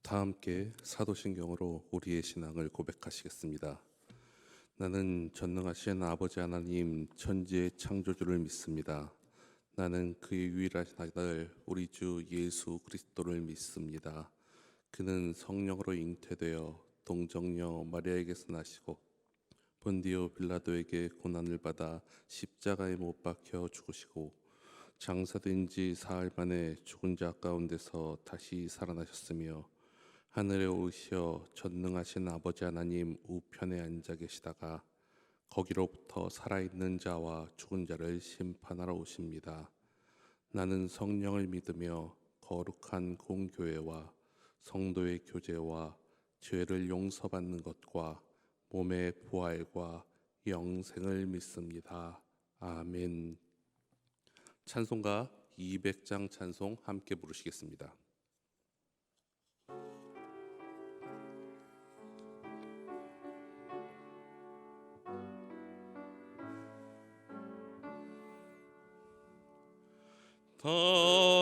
다 함께 사도신경으로 우리의 신앙을 고백하시겠습니다. 나는 전능하신 아버지 하나님 천지의 창조주를 믿습니다. 나는 그의 유일하신 아들 우리 주 예수 그리스도를 믿습니다. 그는 성령으로 잉태되어 동정녀 마리아에게서 나시고 본디오 빌라도에게 고난을 받아 십자가에 못 박혀 죽으시고 장사된 지 사흘 만에 죽은 자 가운데서 다시 살아나셨으며 하늘에 오르시어 전능하신 아버지 하나님 우편에 앉아 계시다가 거기로부터 살아있는 자와 죽은 자를 심판하러 오십니다. 나는 성령을 믿으며 거룩한 공교회와 성도의 교제와 죄를 용서받는 것과 몸의 부활과 영생을 믿습니다. 아멘. 찬송가 200장 찬송 함께 부르시겠습니다.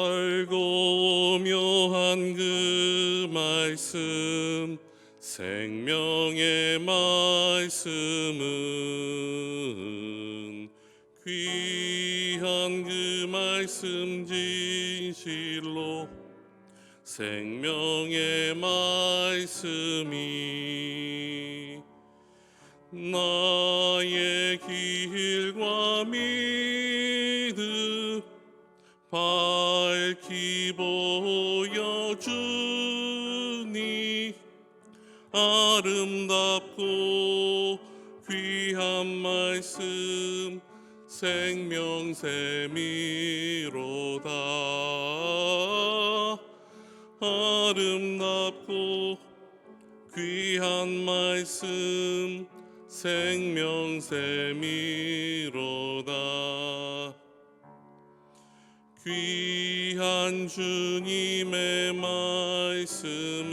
달고 묘한 그 말씀 생명의 말씀은 귀한 그 말씀 진실로 생명의 말씀이 나의 길과 믿음 밝히 보여주니 아름답고 귀한 말씀 생명샘이로다. 아름답고 귀한 말씀 생명샘이로다. 귀한 주님의 말씀은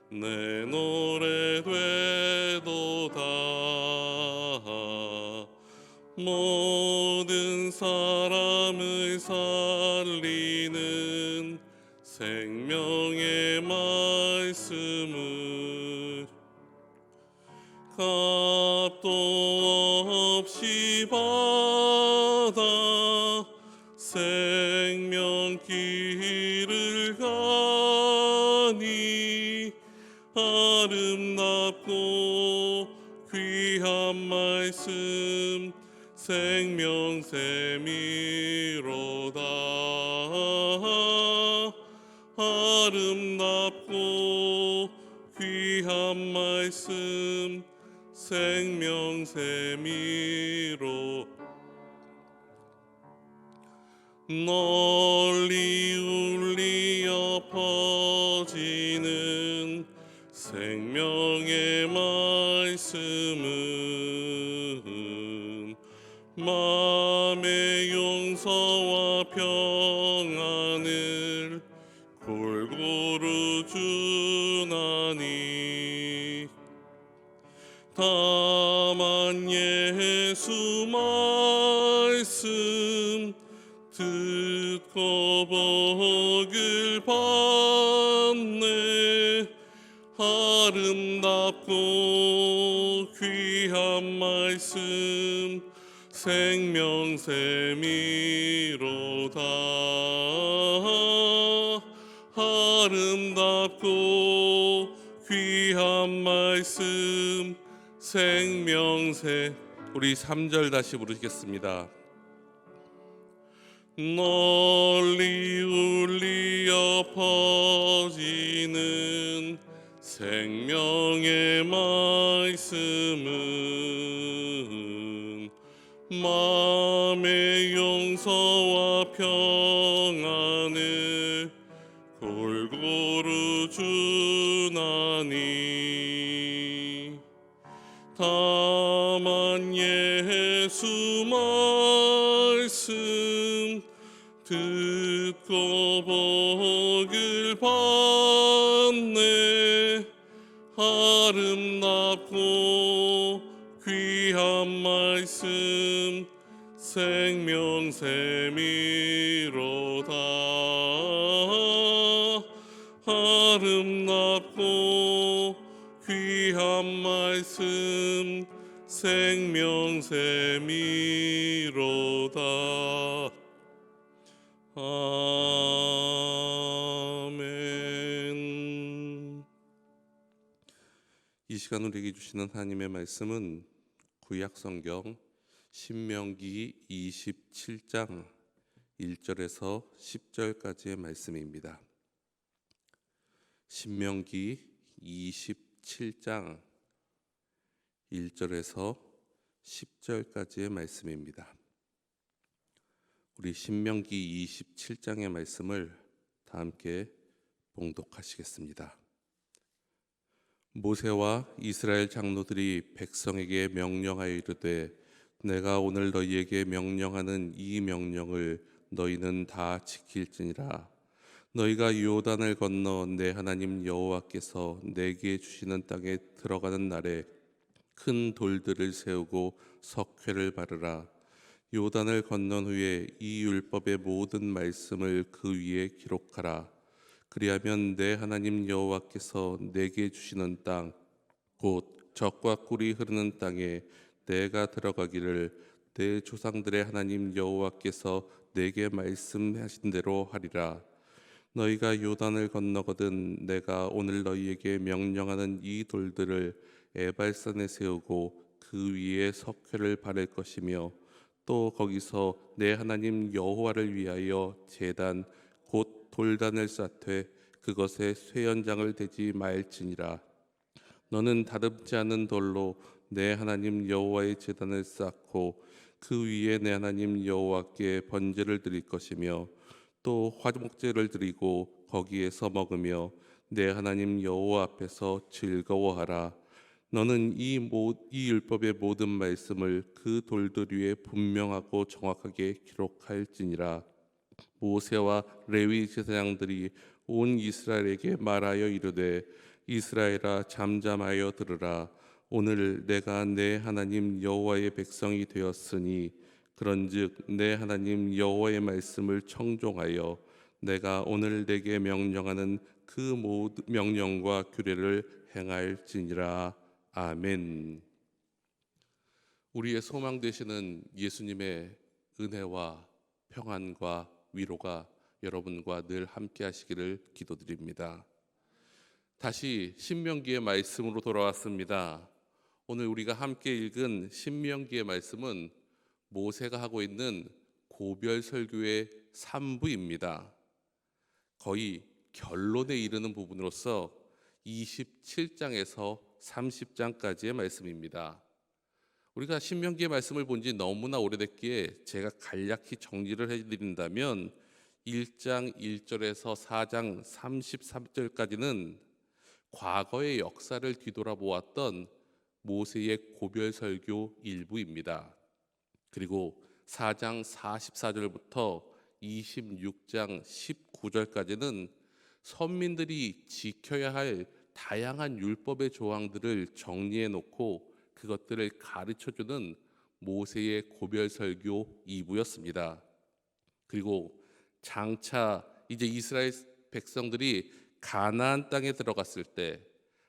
내 노래 되도다. 모든 사람을 살리는 생명의 말씀을 값도 없이 받아 생명길을 가니 아름답고 귀한 말씀 생명샘이로다. 아름답고 귀한 말씀 생명샘이로 널리 울리어 퍼지는 생명의 말씀은 마음의 용서와 평안을 골고루 주나니 다만 예수 말씀 듣고 복을 받네. 아름답고 귀한 말씀 생명샘이로다. 아름답고 귀한 말씀 생명샘. 우리 3절 다시 부르시겠습니다. 널리 울리어 퍼지는 생명의 말씀은 마음의 용서와 평안을 골고루 주나니 다만 예수 말씀 듣고 복을 받네. 아름답고 귀한 말씀 생명샘이로다. 아름답고 귀한 말씀 생명샘이로다. 아멘. 이 시간 우리에게 주시는 하나님의 말씀은 구약성경 신명기 27장 1절에서 10절까지의 말씀입니다. 신명기 27장 1절에서 10절까지의 말씀입니다. 우리 신명기 27장의 말씀을 다 함께 봉독하시겠습니다. 모세와 이스라엘 장로들이 백성에게 명령하여 이르되 내가 오늘 너희에게 명령하는 이 명령을 너희는 다 지킬지니라. 너희가 요단을 건너 내 하나님 여호와께서 내게 주시는 땅에 들어가는 날에 큰 돌들을 세우고 석회를 바르라. 요단을 건넌 후에 이 율법의 모든 말씀을 그 위에 기록하라. 그리하면 내 하나님 여호와께서 내게 주시는 땅 곧 젖과 꿀이 흐르는 땅에 내가 들어가기를 내 조상들의 하나님 여호와께서 내게 말씀하신 대로 하리라. 너희가 요단을 건너거든 내가 오늘 너희에게 명령하는 이 돌들을 에발산에 세우고 그 위에 석회를 바를 것이며 또 거기서 내 하나님 여호와를 위하여 제단 곧 돌단을 쌓되 그것에 쇠연장을 대지 말지니라. 너는 다듬지 않은 돌로 내 하나님 여호와의 제단을 쌓고 그 위에 내 하나님 여호와께 번제를 드릴 것이며 또 화목제를 드리고 거기에서 먹으며 내 하나님 여호와 앞에서 즐거워하라. 너는 이 율법의 모든 말씀을 그 돌들 위에 분명하고 정확하게 기록할지니라. 모세와 레위 제사장들이 온 이스라엘에게 말하여 이르되 이스라엘아 잠잠하여 들으라. 오늘 내가 내 하나님 여호와의 백성이 되었으니 그런즉 내 하나님 여호와의 말씀을 청종하여 내가 오늘 내게 명령하는 그 모든 명령과 규례를 행할지니라. 아멘. 우리의 소망 되시는 예수님의 은혜와 평안과 위로가 여러분과 늘 함께 하시기를 기도드립니다. 다시 신명기의 말씀으로 돌아왔습니다. 오늘 우리가 함께 읽은 신명기의 말씀은 모세가 하고 있는 고별 설교의 3부입니다. 거의 결론에 이르는 부분으로서 27장에서 30장까지의 말씀입니다. 우리가 신명기의 말씀을 본 지 너무나 오래됐기에 제가 간략히 정리를 해드린다면 1장 1절에서 4장 33절까지는 과거의 역사를 뒤돌아보았던 모세의 고별 설교 일부입니다. 그리고 4장 44절부터 26장 19절까지는 선민들이 지켜야 할 다양한 율법의 조항들을 정리해 놓고 그것들을 가르쳐주는 모세의 고별 설교 2부였습니다. 그리고 장차 이제 이스라엘 백성들이 가나안 땅에 들어갔을 때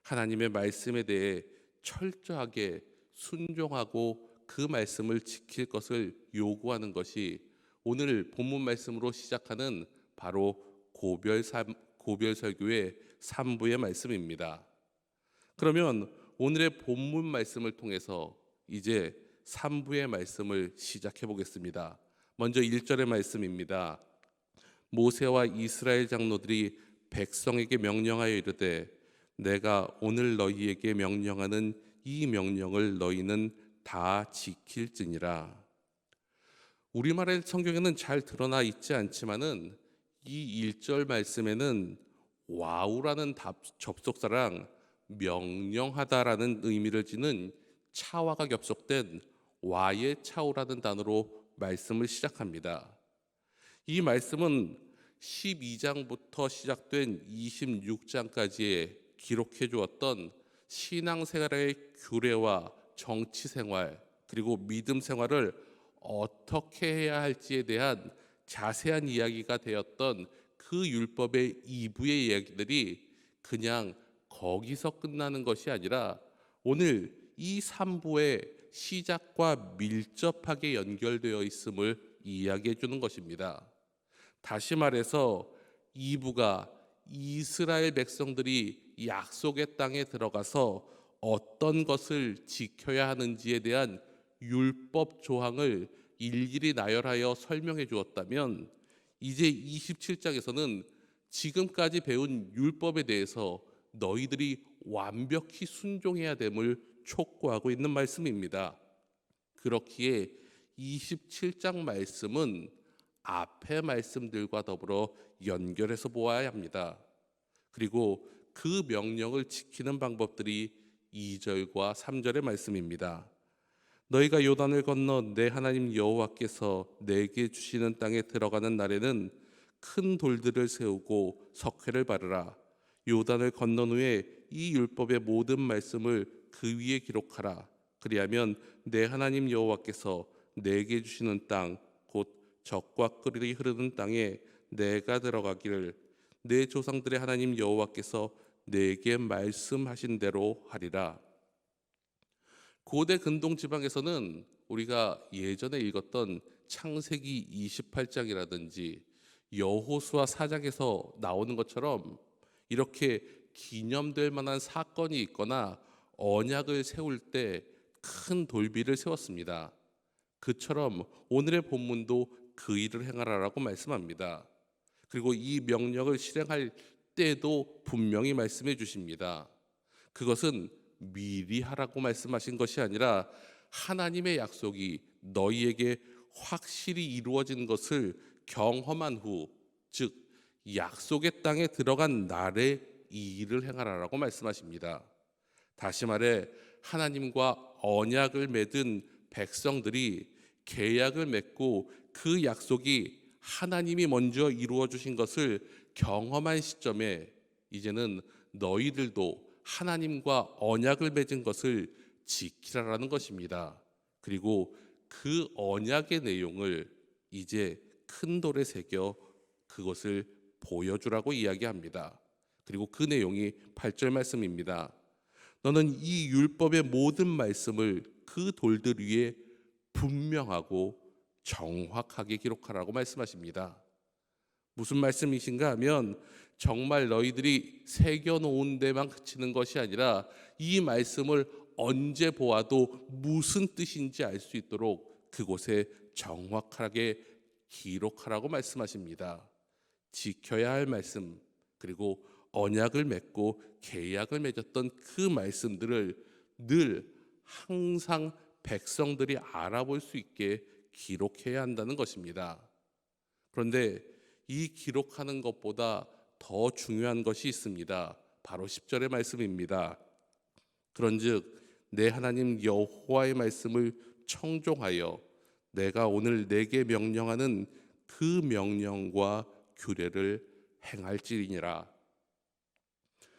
하나님의 말씀에 대해 철저하게 순종하고 그 말씀을 지킬 것을 요구하는 것이 오늘 본문 말씀으로 시작하는 바로 고별 설교의 3부의 말씀입니다. 그러면 오늘의 본문 말씀을 통해서 이제 3부의 말씀을 시작해 보겠습니다. 먼저 1절의 말씀입니다. 모세와 이스라엘 장로들이 백성에게 명령하여 이르되 내가 오늘 너희에게 명령하는 이 명령을 너희는 다 지킬지니라. 우리말의 성경에는 잘 드러나 있지 않지만은 이 1절 말씀에는 와우라는 접속사랑 명령하다라는 의미를 지닌 차와가 겹속된 와의 차우라는 단어로 말씀을 시작합니다. 이 말씀은 12장부터 시작된 26장까지에 기록해 주었던 신앙생활의 규례와 정치생활 그리고 믿음 생활을 어떻게 해야 할지에 대한 자세한 이야기가 되었던 그 율법의 2부의 이야기들이 그냥 거기서 끝나는 것이 아니라 오늘 이 3부의 시작과 밀접하게 연결되어 있음을 이야기해 주는 것입니다. 다시 말해서 2부가 이스라엘 백성들이 약속의 땅에 들어가서 어떤 것을 지켜야 하는지에 대한 율법 조항을 일일이 나열하여 설명해 주었다면, 이제 27장에서는 지금까지 배운 율법에 대해서 너희들이 완벽히 순종해야 됨을 촉구하고 있는 말씀입니다. 그렇기에 27장 말씀은 앞의 말씀들과 더불어 연결해서 보아야 합니다. 그리고 그 명령을 지키는 방법들이 2절과 3절의 말씀입니다. 너희가 요단을 건너 내 하나님 여호와께서 내게 주시는 땅에 들어가는 날에는 큰 돌들을 세우고 석회를 바르라. 요단을 건넌 후에 이 율법의 모든 말씀을 그 위에 기록하라. 그리하면 내 하나님 여호와께서 내게 주시는 땅 곧 젖과 꿀이 흐르는 땅에 내가 들어가기를 내 조상들의 하나님 여호와께서 내게 말씀하신 대로 하리라. 고대 근동 지방에서는 우리가 예전에 읽었던 창세기 28장이라든지 여호수아 4장에서 나오는 것처럼 이렇게 기념될 만한 사건이 있거나 언약을 세울 때 큰 돌비를 세웠습니다. 그처럼 오늘의 본문도 그 일을 행하라라고 말씀합니다. 그리고 이 명령을 실행할 때도 분명히 말씀해 주십니다. 그것은 미리 하라고 말씀하신 것이 아니라 하나님의 약속이 너희에게 확실히 이루어진 것을 경험한 후, 즉 약속의 땅에 들어간 날에 이 일을 행하라라고 말씀하십니다. 다시 말해 하나님과 언약을 맺은 백성들이 계약을 맺고 그 약속이 하나님이 먼저 이루어 주신 것을 경험한 시점에 이제는 너희들도 하나님과 언약을 맺은 것을 지키라라는 것입니다. 그리고 그 언약의 내용을 이제 큰 돌에 새겨 그것을 보여주라고 이야기합니다. 그리고 그 내용이 8절 말씀입니다. 너는 이 율법의 모든 말씀을 그 돌들 위에 분명하고 정확하게 기록하라고 말씀하십니다. 무슨 말씀이신가 하면 정말 너희들이 새겨놓은 데만 그치는 것이 아니라 이 말씀을 언제 보아도 무슨 뜻인지 알 수 있도록 그곳에 정확하게 기록하라고 말씀하십니다. 지켜야 할 말씀, 그리고 언약을 맺고 계약을 맺었던 그 말씀들을 늘 항상 백성들이 알아볼 수 있게 기록해야 한다는 것입니다. 그런데 이 기록하는 것보다 더 중요한 것이 있습니다. 바로 10절의 말씀입니다. 그런즉 내 하나님 여호와의 말씀을 청종하여 내가 오늘 내게 명령하는 그 명령과 규례를 행할지니라.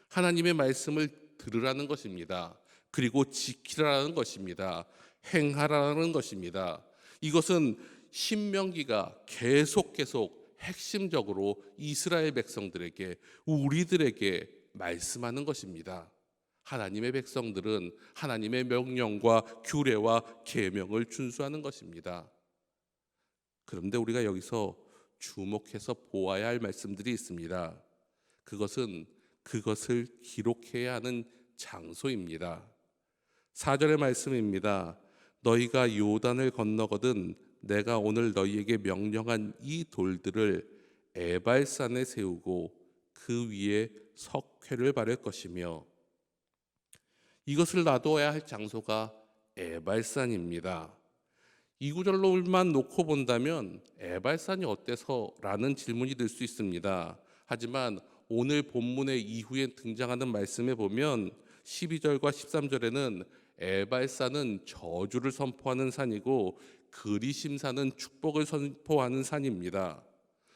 하나님의 말씀을 들으라는 것입니다. 그리고 지키라는 것입니다. 행하라는 것입니다. 이것은 신명기가 계속 핵심적으로 이스라엘 백성들에게, 우리들에게 말씀하는 것입니다. 하나님의 백성들은 하나님의 명령과 규례와 계명을 준수하는 것입니다. 그런데 우리가 여기서 주목해서 보아야 할 말씀들이 있습니다. 그것은 그것을 기록해야 하는 장소입니다. 4절의 말씀입니다. 너희가 요단을 건너거든 내가 오늘 너희에게 명령한 이 돌들을 에발산에 세우고 그 위에 석회를 바를 것이며, 이것을 놔둬야 할 장소가 에발산입니다. 이 구절로만 놓고 본다면 에발산이 어때서? 라는 질문이 들 수 있습니다. 하지만 오늘 본문의 이후에 등장하는 말씀에 보면 12절과 13절에는 에발산은 저주를 선포하는 산이고 그리심산은 축복을 선포하는 산입니다.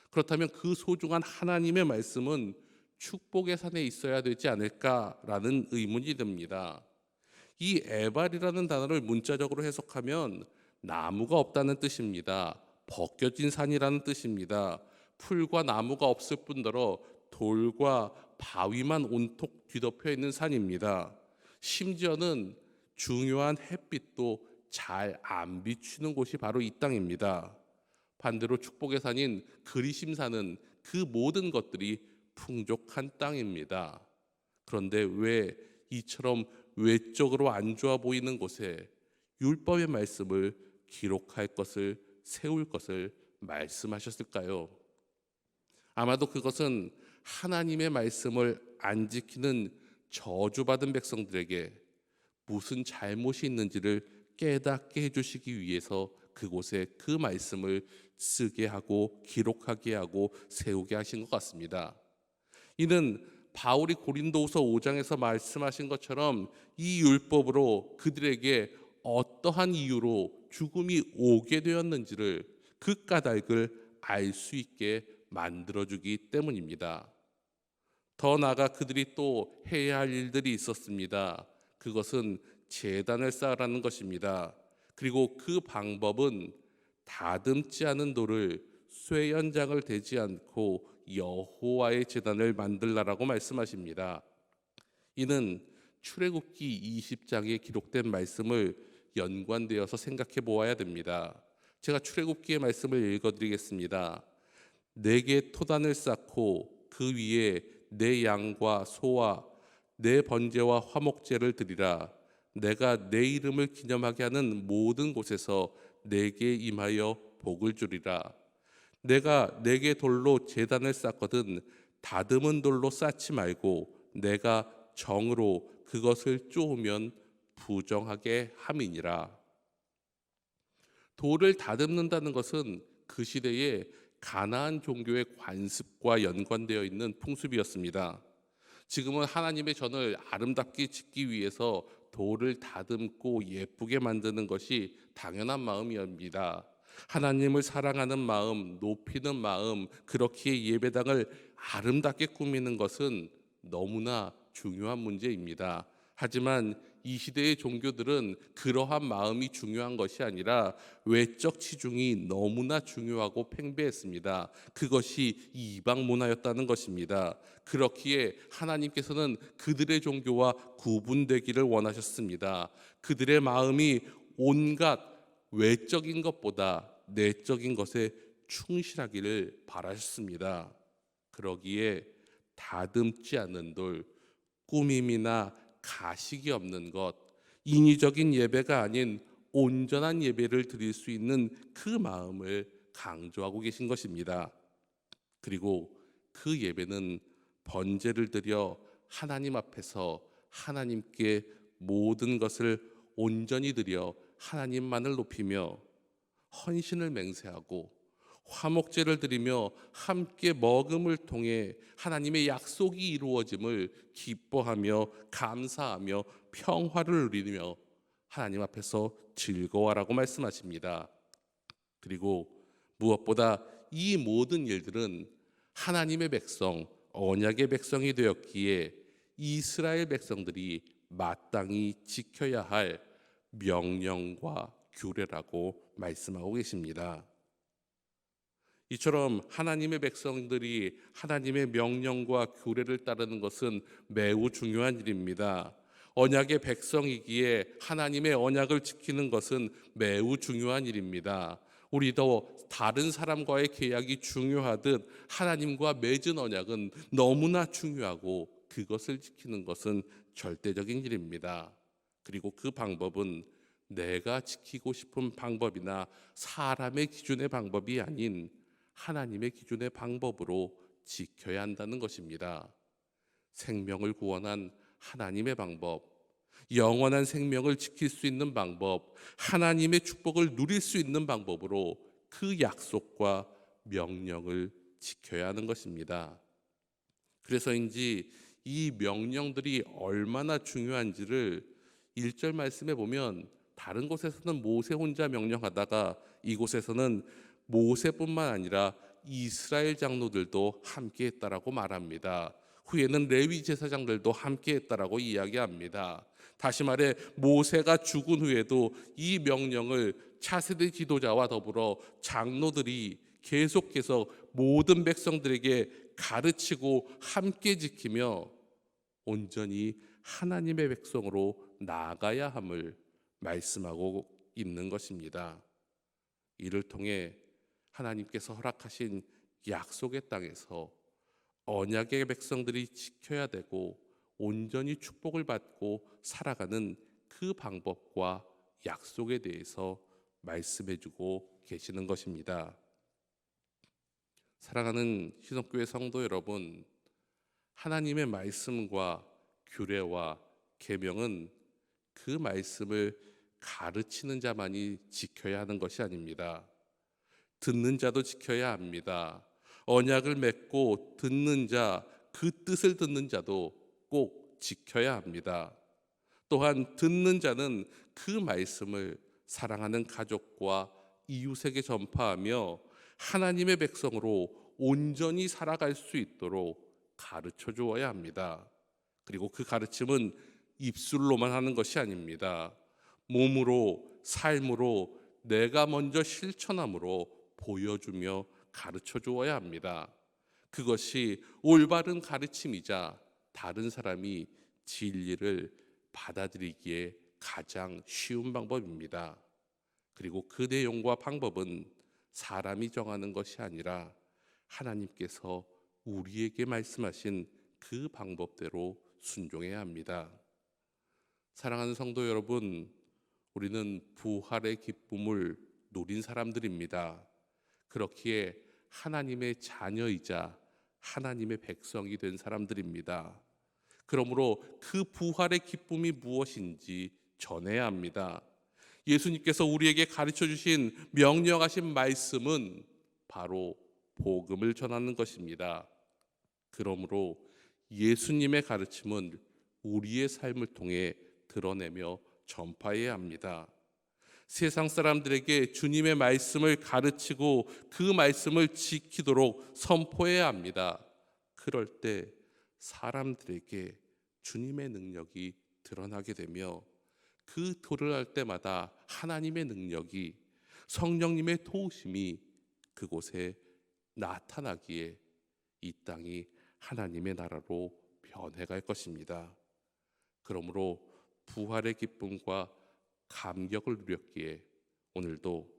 그렇다면 그 소중한 하나님의 말씀은 축복의 산에 있어야 되지 않을까라는 의문이 듭니다. 이 에발이라는 단어를 문자적으로 해석하면 나무가 없다는 뜻입니다. 벗겨진 산이라는 뜻입니다. 풀과 나무가 없을 뿐더러 돌과 바위만 온통 뒤덮여 있는 산입니다. 심지어는 중요한 햇빛도 잘 안 비추는 곳이 바로 이 땅입니다. 반대로 축복의 산인 그리심산은 그 모든 것들이 풍족한 땅입니다. 그런데 왜 이처럼 외적으로 안 좋아 보이는 곳에 율법의 말씀을 기록할 것을, 세울 것을 말씀하셨을까요? 아마도 그것은 하나님의 말씀을 안 지키는 저주받은 백성들에게 무슨 잘못이 있는지를 깨닫게 해주시기 위해서 그곳에 그 말씀을 쓰게 하고 기록하게 하고 세우게 하신 것 같습니다. 이는 바울이 고린도후서 5장에서 말씀하신 것처럼 이 율법으로 그들에게 어떠한 이유로 죽음이 오게 되었는지를 그 까닭을 알 수 있게 만들어주기 때문입니다. 더 나아가 그들이 또 해야 할 일들이 있었습니다. 그것은 제단을 쌓으라는 것입니다. 그리고 그 방법은 다듬지 않은 돌을 쇠 연장을 대지 않고 여호와의 제단을 만들라라고 말씀하십니다. 이는 출애굽기 20장에 기록된 말씀을 연관되어서 생각해 보아야 됩니다. 제가 출애굽기의 말씀을 읽어드리겠습니다. 내게 토단을 쌓고 그 위에 내 양과 소와 내 번제와 화목제를 드리라. 내가 내 이름을 기념하게 하는 모든 곳에서 내게 임하여 복을 주리라. 내가 내게 돌로 제단을 쌓거든 다듬은 돌로 쌓지 말고 내가 정으로 그것을 쪼으면 부정하게 함이니라. 돌을 다듬는다는 것은 그 시대에 가나안 종교의 관습과 연관되어 있는 풍습이었습니다. 지금은 하나님의 전을 아름답게 짓기 위해서 돌을 다듬고 예쁘게 만드는 것이 당연한 마음이옵니다. 하나님을 사랑하는 마음, 높이는 마음, 그렇기에 예배당을 아름답게 꾸미는 것은 너무나 중요한 문제입니다. 하지만 이 시대의 종교들은 그러한 마음이 중요한 것이 아니라 외적 치중이 너무나 중요하고 팽배했습니다. 그것이 이방 문화였다는 것입니다. 그렇기에 하나님께서는 그들의 종교와 구분되기를 원하셨습니다. 그들의 마음이 온갖 외적인 것보다 내적인 것에 충실하기를 바라셨습니다. 그러기에 다듬지 않는 돌, 꾸밈이나 가식이 없는 것, 인위적인 예배가 아닌 온전한 예배를 드릴 수 있는 그 마음을 강조하고 계신 것입니다. 그리고 그 예배는 번제를 드려 하나님 앞에서 하나님께 모든 것을 온전히 드려 하나님만을 높이며 헌신을 맹세하고 화목제를 드리며 함께 먹음을 통해 하나님의 약속이 이루어짐을 기뻐하며 감사하며 평화를 누리며 하나님 앞에서 즐거워하라고 말씀하십니다. 그리고 무엇보다 이 모든 일들은 하나님의 백성, 언약의 백성이 되었기에 이스라엘 백성들이 마땅히 지켜야 할 명령과 규례라고 말씀하고 계십니다. 이처럼 하나님의 백성들이 하나님의 명령과 규례를 따르는 것은 매우 중요한 일입니다. 언약의 백성이기에 하나님의 언약을 지키는 것은 매우 중요한 일입니다. 우리도 다른 사람과의 계약이 중요하듯 하나님과 맺은 언약은 너무나 중요하고 그것을 지키는 것은 절대적인 일입니다. 그리고 그 방법은 내가 지키고 싶은 방법이나 사람의 기준의 방법이 아닌 하나님의 기준의 방법으로 지켜야 한다는 것입니다. 생명을 구원한 하나님의 방법, 영원한 생명을 지킬 수 있는 방법, 하나님의 축복을 누릴 수 있는 방법으로 그 약속과 명령을 지켜야 하는 것입니다. 그래서인지 이 명령들이 얼마나 중요한지를 1절 말씀에 보면 다른 곳에서는 모세 혼자 명령하다가 이곳에서는 모세뿐만 아니라 이스라엘 장로들도 함께 했다라고 말합니다. 후에는 레위 제사장들도 함께 했다라고 이야기합니다. 다시 말해 모세가 죽은 후에도 이 명령을 차세대 지도자와 더불어 장로들이 계속해서 모든 백성들에게 가르치고 함께 지키며 온전히 하나님의 백성으로 나아가야 함을 말씀하고 있는 것입니다. 이를 통해 하나님께서 허락하신 약속의 땅에서 언약의 백성들이 지켜야 되고 온전히 축복을 받고 살아가는 그 방법과 약속에 대해서 말씀해주고 계시는 것입니다. 사랑하는 희성교회 성도 여러분, 하나님의 말씀과 규례와 계명은 그 말씀을 가르치는 자만이 지켜야 하는 것이 아닙니다. 듣는 자도 지켜야 합니다. 언약을 맺고 듣는 자, 그 뜻을 듣는 자도 꼭 지켜야 합니다. 또한 듣는 자는 그 말씀을 사랑하는 가족과 이웃에게 전파하며 하나님의 백성으로 온전히 살아갈 수 있도록 가르쳐 주어야 합니다. 그리고 그 가르침은 입술로만 하는 것이 아닙니다. 몸으로, 삶으로 내가 먼저 실천함으로 보여주며 가르쳐 주어야 합니다. 그것이 올바른 가르침이자 다른 사람이 진리를 받아들이기에 가장 쉬운 방법입니다. 그리고 그 내용과 방법은 사람이 정하는 것이 아니라 하나님께서 우리에게 말씀하신 그 방법대로 순종해야 합니다. 사랑하는 성도 여러분, 우리는 부활의 기쁨을 누린 사람들입니다. 그렇기에 하나님의 자녀이자 하나님의 백성이 된 사람들입니다. 그러므로 그 부활의 기쁨이 무엇인지 전해야 합니다. 예수님께서 우리에게 가르쳐 주신 명령하신 말씀은 바로 복음을 전하는 것입니다. 그러므로 예수님의 가르침은 우리의 삶을 통해 드러내며 전파해야 합니다. 세상 사람들에게 주님의 말씀을 가르치고 그 말씀을 지키도록 선포해야 합니다. 그럴 때 사람들에게 주님의 능력이 드러나게 되며 그 도를 할 때마다 하나님의 능력이, 성령님의 도우심이 그곳에 나타나기에 이 땅이 하나님의 나라로 변해갈 것입니다. 그러므로 부활의 기쁨과 감격을 누렸기에 오늘도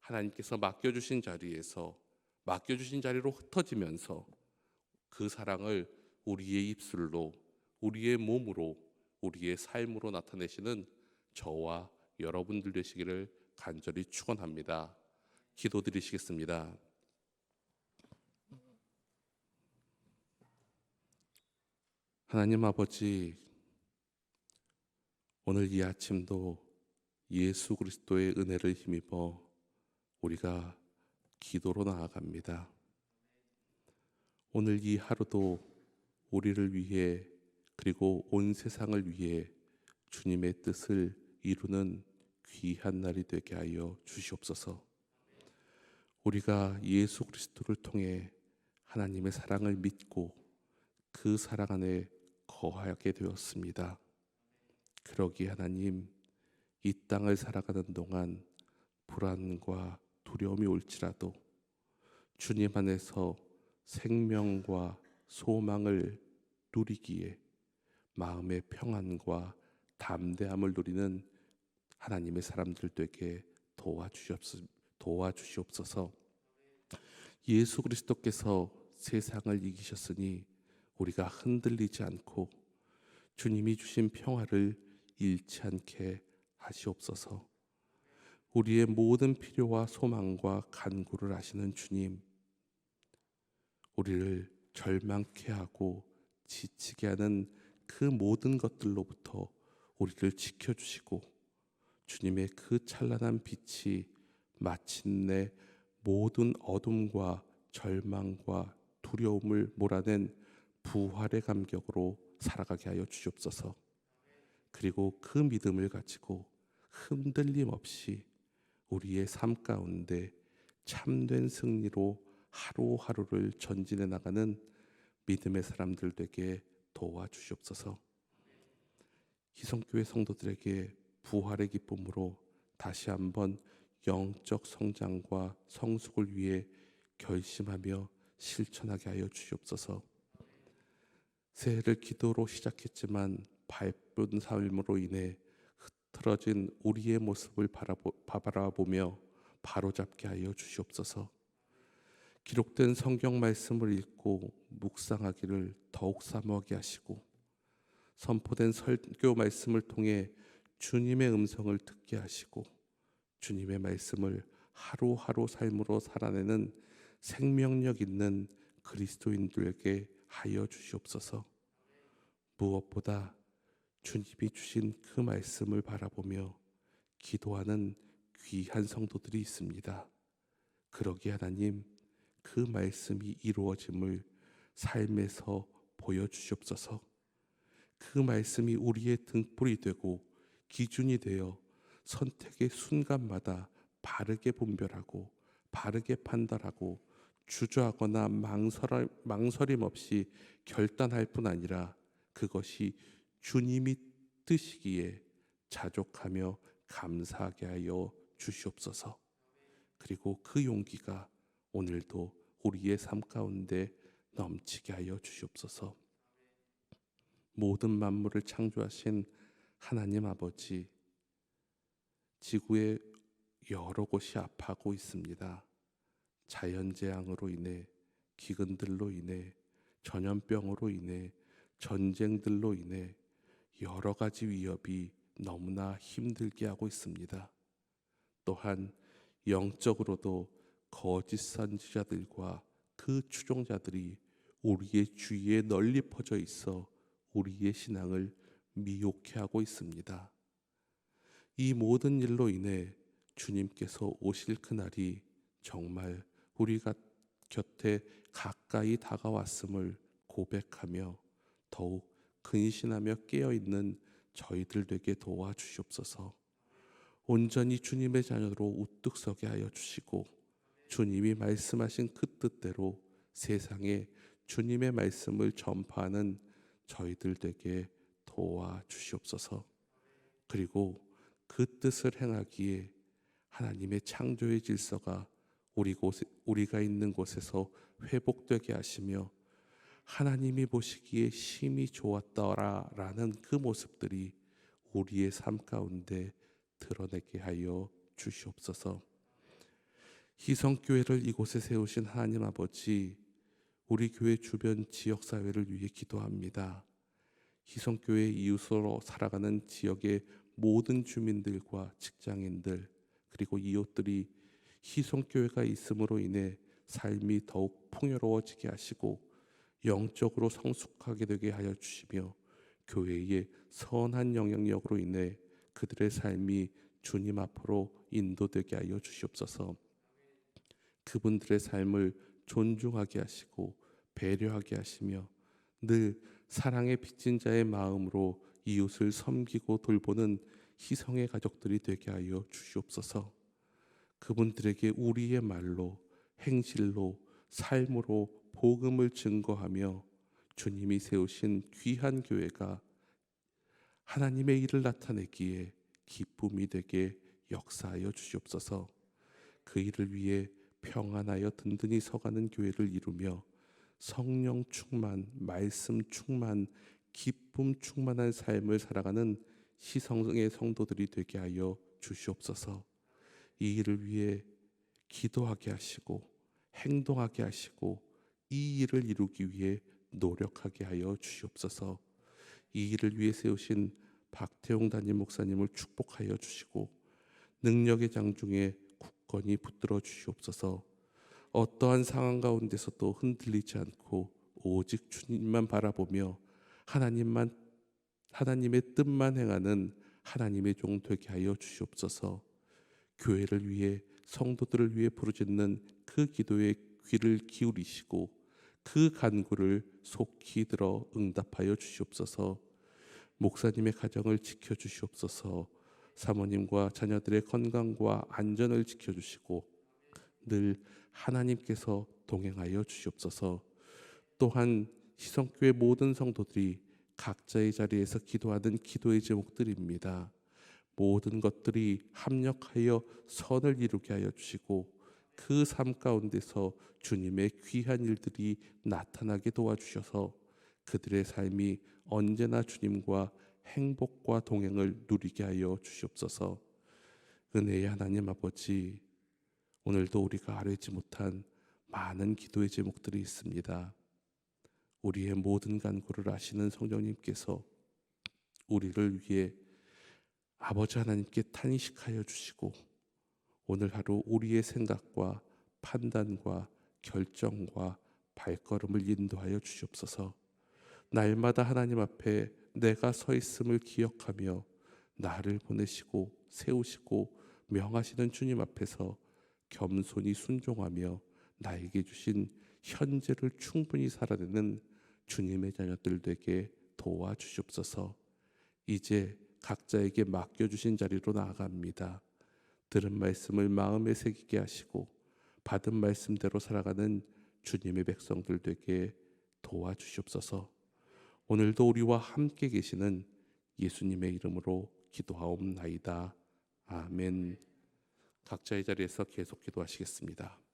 하나님께서 맡겨주신 자리로 흩어지면서 그 사랑을 우리의 입술로, 우리의 몸으로, 우리의 삶으로 나타내시는 저와 여러분들 되시기를 간절히 축원합니다. 기도드리시겠습니다. 하나님 아버지, 오늘 이 아침도 예수 그리스도의 은혜를 힘입어 우리가 기도로 나아갑니다. 오늘 이 하루도 우리를 위해 그리고 온 세상을 위해 주님의 뜻을 이루는 귀한 날이 되게 하여 주시옵소서. 우리가 예수 그리스도를 통해 하나님의 사랑을 믿고 그 사랑 안에 거하게 되었습니다. 그러기에 하나님, 이 땅을 살아가는 동안 불안과 두려움이 올지라도 주님 안에서 생명과 소망을 누리기에 마음의 평안과 담대함을 누리는 하나님의 사람들 되게 도와주시옵소서. 예수 그리스도께서 세상을 이기셨으니 우리가 흔들리지 않고 주님이 주신 평화를 잃지 않게 하시옵소서. 우리의 모든 필요와 소망과 간구를 아시는 주님, 우리를 절망케 하고 지치게 하는 그 모든 것들로부터 우리를 지켜주시고 주님의 그 찬란한 빛이 마침내 모든 어둠과 절망과 두려움을 몰아낸 부활의 감격으로 살아가게 하여 주시옵소서. 그리고 그 믿음을 가지고 흔들림 없이 우리의 삶 가운데 참된 승리로 하루하루를 전진해 나가는 믿음의 사람들 되게 도와주시옵소서. 희성교회 성도들에게 부활의 기쁨으로 다시 한번 영적 성장과 성숙을 위해 결심하며 실천하게 하여 주시옵소서. 새해를 기도로 시작했지만 바쁜 삶으로 인해 흐트러진 우리의 모습을 바라보며 바로잡게 하여 주시옵소서. 기록된 성경 말씀을 읽고 묵상하기를 더욱 사모하게 하시고, 선포된 설교 말씀을 통해 주님의 음성을 듣게 하시고, 주님의 말씀을 하루하루 삶으로 살아내는 생명력 있는 그리스도인들에게 하여 주시옵소서. 무엇보다 주님이 주신 그 말씀을 바라보며 기도하는 귀한 성도들이 있습니다. 그러기에 하나님, 그 말씀이 이루어짐을 삶에서 보여주시옵소서. 그 말씀이 우리의 등불이 되고 기준이 되어 선택의 순간마다 바르게 분별하고 바르게 판단하고 주저하거나 망설임 없이 결단할 뿐 아니라 그것이 주님이 뜻이기에 자족하며 감사하게 하여 주시옵소서. 그리고 그 용기가 오늘도 우리의 삶 가운데 넘치게 하여 주시옵소서. 모든 만물을 창조하신 하나님 아버지, 지구의 여러 곳이 아파하고 있습니다. 자연재앙으로 인해, 기근들로 인해, 전염병으로 인해, 전쟁들로 인해 여러 가지 위협이 너무나 힘들게 하고 있습니다. 또한 영적으로도 거짓 선지자들과 그 추종자들이 우리의 주위에 널리 퍼져 있어 우리의 신앙을 미혹해 하고 있습니다. 이 모든 일로 인해 주님께서 오실 그날이 정말 우리가 곁에 가까이 다가왔음을 고백하며 더욱 근신하며 깨어있는 저희들 되게 도와주시옵소서. 온전히 주님의 자녀로 우뚝 서게 하여 주시고, 주님이 말씀하신 그 뜻대로 세상에 주님의 말씀을 전파하는 저희들 되게 도와주시옵소서. 그리고 그 뜻을 행하기에 하나님의 창조의 질서가 우리가 있는 곳에서 회복되게 하시며, 하나님이 보시기에 심히 좋았더라라는 그 모습들이 우리의 삶 가운데 드러내게 하여 주시옵소서. 희성교회를 이곳에 세우신 하나님 아버지, 우리 교회 주변 지역사회를 위해 기도합니다. 희성교회 이웃으로 살아가는 지역의 모든 주민들과 직장인들, 그리고 이웃들이 희성교회가 있음으로 인해 삶이 더욱 풍요로워지게 하시고 영적으로 성숙하게 되게 하여 주시며, 교회의 선한 영향력으로 인해 그들의 삶이 주님 앞으로 인도되게 하여 주시옵소서. 그분들의 삶을 존중하게 하시고 배려하게 하시며 늘 사랑의 빚진 자의 마음으로 이웃을 섬기고 돌보는 희성의 가족들이 되게 하여 주시옵소서. 그분들에게 우리의 말로, 행실로, 삶으로 복음을 증거하며 주님이 세우신 귀한 교회가 하나님의 일을 나타내기에 기쁨이 되게 역사하여 주시옵소서. 그 일을 위해 평안하여 든든히 서가는 교회를 이루며 성령 충만, 말씀 충만, 기쁨 충만한 삶을 살아가는 희성의 성도들이 되게 하여 주시옵소서. 이 일을 위해 기도하게 하시고 행동하게 하시고 이 일을 이루기 위해 노력하게 하여 주시옵소서. 이 일을 위해 세우신 박태용 담임 목사님을 축복하여 주시고 능력의 장중에 굳건히 붙들어 주시옵소서. 어떠한 상황 가운데서도 흔들리지 않고 오직 주님만 바라보며 하나님의 뜻만 행하는 하나님의 종 되게 하여 주시옵소서. 교회를 위해, 성도들을 위해 부르짖는 그 기도에 귀를 기울이시고 그 간구를 속히 들어 응답하여 주시옵소서. 목사님의 가정을 지켜주시옵소서. 사모님과 자녀들의 건강과 안전을 지켜주시고 늘 하나님께서 동행하여 주시옵소서. 또한 희성교회 모든 성도들이 각자의 자리에서 기도하는 기도의 제목들입니다. 모든 것들이 합력하여 선을 이루게 하여 주시고 그 삶 가운데서 주님의 귀한 일들이 나타나게 도와주셔서 그들의 삶이 언제나 주님과 행복과 동행을 누리게 하여 주시옵소서. 은혜의 하나님 아버지, 오늘도 우리가 아뢰지 못한 많은 기도의 제목들이 있습니다. 우리의 모든 간구를 아시는 성령님께서 우리를 위해 아버지 하나님께 탄식하여 주시고 오늘 하루 우리의 생각과 판단과 결정과 발걸음을 인도하여 주시옵소서. 날마다 하나님 앞에 내가 서 있음을 기억하며 나를 보내시고 세우시고 명하시는 주님 앞에서 겸손히 순종하며 나에게 주신 현재를 충분히 살아내는 주님의 자녀들 되게 도와주시옵소서. 이제 각자에게 맡겨주신 자리로 나아갑니다. 들은 말씀을 마음에 새기게 하시고 받은 말씀대로 살아가는 주님의 백성들 되게 도와주시옵소서. 오늘도 우리와 함께 계시는 예수님의 이름으로 기도하옵나이다. 아멘. 각자의 자리에서 계속 기도하시겠습니다.